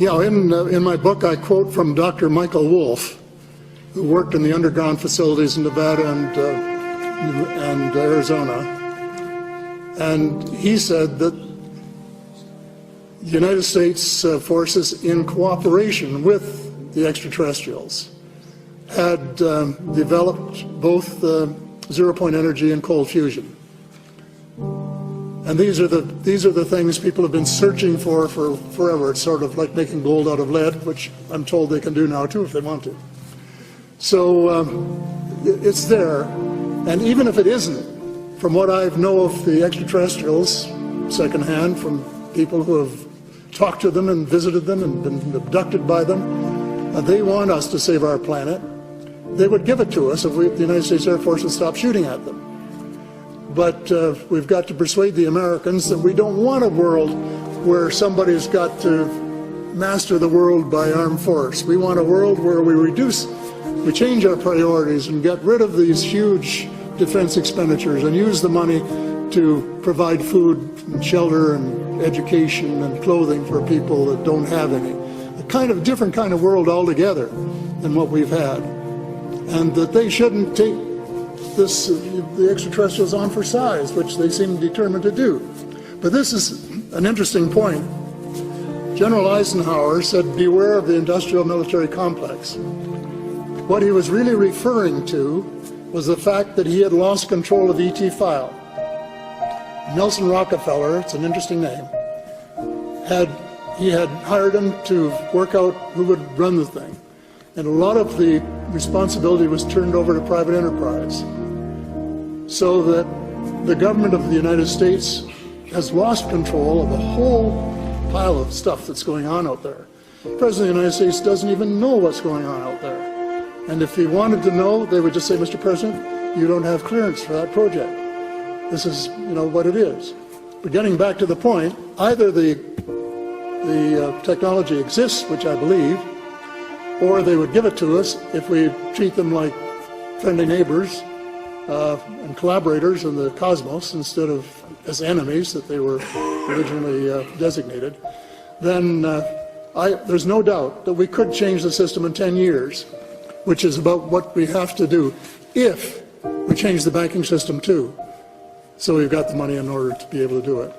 Yeah, in my book I quote from Dr. Michael Wolff, who worked in the underground facilities in Nevada and Arizona, and he said that the United States forces, in cooperation with the extraterrestrials, had developed both zero-point energy and cold fusion. And these are the things people have been searching for forever. It's sort of like making gold out of lead, which I'm told they can do now too if they want to. So it's there, and even if it isn't, from what I know of the extraterrestrials, secondhand, from people who have talked to them and visited them and been abducted by them, they want us to save our planet. They would give it to us if the United States Air Force would stop shooting at them. But we've got to persuade the Americans that we don't want a world where somebody's got to master the world by armed force. We want a world where we change our priorities and get rid of these huge defense expenditures and use the money to provide food and shelter and education and clothing for people that don't have any. A different kind of world altogether than what we've had. And that they shouldn't take the extraterrestrials on for size, which they seem determined to do. But this is an interesting point. General Eisenhower said, beware of the industrial military complex. What he was really referring to was the fact that he had lost control of ET file. Nelson Rockefeller, it's an interesting name, he had hired him to work out who would run the thing. And a lot of the responsibility was turned over to private enterprise. So that the government of the United States has lost control of a whole pile of stuff that's going on out there. The President of the United States doesn't even know what's going on out there. And if he wanted to know, they would just say, Mr. President, you don't have clearance for that project. This is, what it is. But getting back to the point, either the technology exists, which I believe, or they would give it to us if we treat them like friendly neighbors and collaborators in the cosmos instead of as enemies that they were originally designated. Then there's no doubt that we could change the system in 10 years, which is about what we have to do if we change the banking system too. So we've got the money in order to be able to do it.